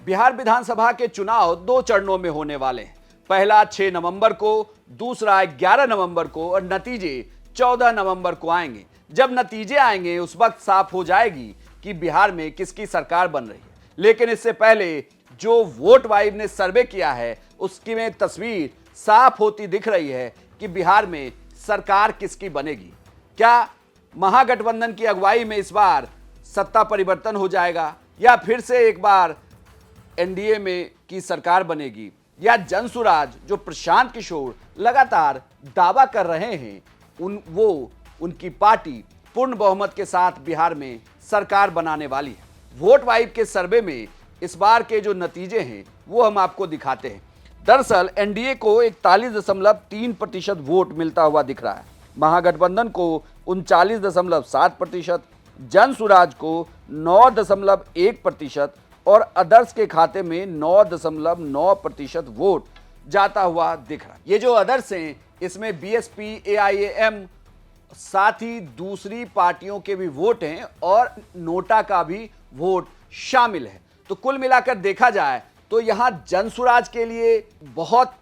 बिहार विधानसभा के चुनाव 2 चरणों में होने वाले हैं। पहला 6 नवंबर को, दूसरा 11 नवंबर को और नतीजे 14 नवंबर को आएंगे। जब नतीजे आएंगे उस वक्त साफ हो जाएगी कि बिहार में किसकी सरकार बन रही है। लेकिन इससे पहले जो वोट वाइब ने सर्वे किया है उसकी में तस्वीर साफ होती दिख रही है कि बिहार में सरकार किसकी बनेगी। क्या महागठबंधन की अगुवाई में इस बार सत्ता परिवर्तन हो जाएगा या फिर से एक बार एनडीए में की सरकार बनेगी, या जनसुराज जो प्रशांत किशोर लगातार दावा कर रहे हैं उनकी पार्टी पूर्ण बहुमत के साथ बिहार में सरकार बनाने वाली है। वोट वाइब के सर्वे में इस बार के जो नतीजे हैं वो हम आपको दिखाते हैं। दरअसल एनडीए को 41.3% वोट मिलता हुआ दिख रहा है, महागठबंधन को 39.7%, जनसुराज को 9.1% और अदर्स के खाते में 9.9% वोट जाता हुआ दिख रहा है। ये जो अदर्स हैं इसमें बीएसपी, एआईएम, साथ ही दूसरी पार्टियों के भी वोट हैं और नोटा का भी वोट शामिल है। तो कुल मिलाकर देखा जाए तो यहां जनसुराज के लिए बहुत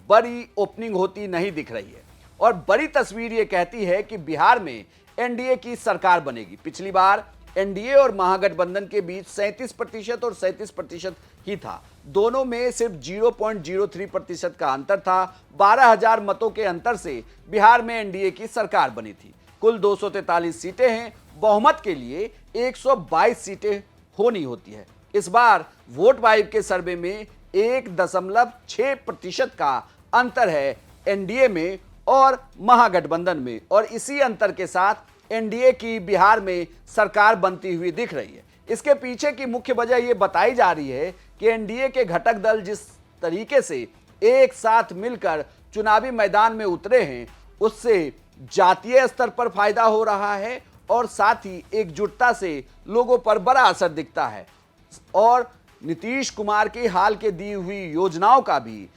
बड़ी ओपनिंग होती नहीं दिख रही है और बड़ी तस्वीर ये कहती है कि बिहार में एनडीए की सरकार बनेगी। पिछली बार एनडीए और महागठबंधन के बीच 37% और 37% ही था, दोनों में सिर्फ 0.03% का अंतर था। 12,000 मतों के अंतर से बिहार में एनडीए की सरकार बनी थी। कुल 243 सीटें हैं, बहुमत के लिए 122 सीटें होनी होती है। इस बार वोट वाइब के सर्वे में 1.6% का अंतर है एनडीए में और महागठबंधन में, और इसी अंतर के साथ एनडीए की बिहार में सरकार बनती हुई दिख रही है। इसके पीछे की मुख्य वजह यह बताई जा रही है कि एनडीए के घटक दल जिस तरीके से एक साथ मिलकर चुनावी मैदान में उतरे हैं उससे जातीय स्तर पर फायदा हो रहा है और साथ ही एकजुटता से लोगों पर बड़ा असर दिखता है और नीतीश कुमार की हाल के दी हुई योजनाओं का भी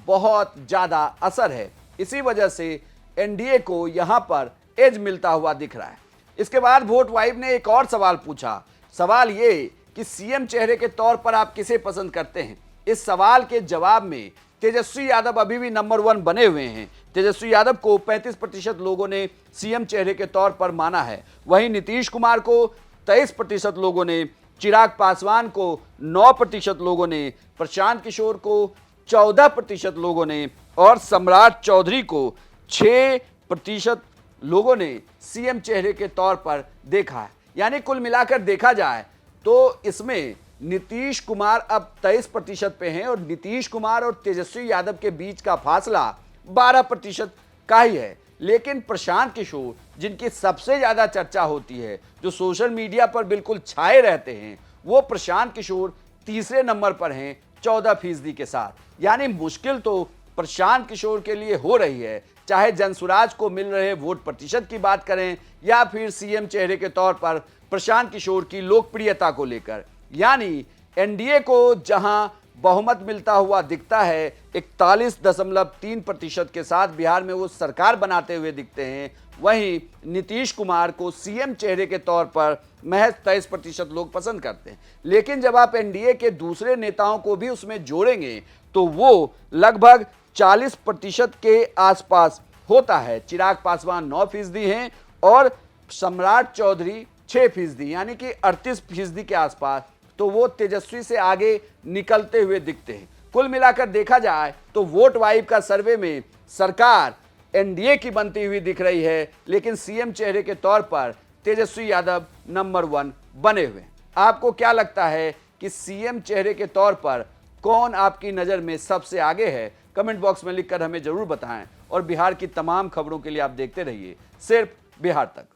बहुत ज्यादा असर है। इसी वजह से एनडीए को यहां पर एज मिलता हुआ दिख रहा है। इसके बाद वोट वाइब ने एक और सवाल पूछा। सवाल ये कि सीएम चेहरे के तौर पर आप किसे पसंद करते हैं। इस सवाल के जवाब में तेजस्वी यादव अभी भी नंबर 1 बने हुए हैं। तेजस्वी यादव को 35% लोगों ने सीएम चेहरे के तौर पर माना है। वहीं नीतीश कुमार को 23% लोगों ने, चिराग पासवान को 9% लोगों ने, प्रशांत किशोर को 14% लोगों ने और सम्राट चौधरी को 6% लोगों ने सीएम चेहरे के तौर पर देखा है। यानी कुल मिलाकर देखा जाए तो इसमें नीतीश कुमार अब 23% पे हैं और नीतीश कुमार और तेजस्वी यादव के बीच का फासला 12% का ही है। लेकिन प्रशांत किशोर, जिनकी सबसे ज्यादा चर्चा होती है, जो सोशल मीडिया पर बिल्कुल छाए रहते हैं, वो प्रशांत किशोर तीसरे नंबर पर हैं 14% के साथ। यानी मुश्किल तो प्रशांत किशोर के लिए हो रही है, चाहे जनसुराज को मिल रहे वोट प्रतिशत की बात करें या फिर सीएम चेहरे के तौर पर प्रशांत किशोर की लोकप्रियता को लेकर। यानी एनडीए को जहां बहुमत मिलता हुआ दिखता है 41.3% के साथ बिहार में वो सरकार बनाते हुए दिखते हैं, वहीं नीतीश कुमार को सीएम चेहरे के तौर पर महज 23% लोग पसंद करते हैं। लेकिन जब आप एनडीए के दूसरे नेताओं को भी उसमें जोड़ेंगे तो वो लगभग 40% के आसपास होता है। चिराग पासवान 9% हैं और सम्राट चौधरी 6%, यानी कि 38% के आसपास, तो वो तेजस्वी से आगे निकलते हुए दिखते हैं। कुल मिलाकर देखा जाए तो वोट वाइब का सर्वे में सरकार एनडीए की बनती हुई दिख रही है, लेकिन सीएम चेहरे के तौर पर तेजस्वी यादव नंबर 1 बने हुए। आपको क्या लगता है कि सीएम चेहरे के तौर पर कौन आपकी नज़र में सबसे आगे है? कमेंट बॉक्स में लिखकर हमें जरूर बताएं और बिहार की तमाम खबरों के लिए आप देखते रहिए सिर्फ बिहार तक।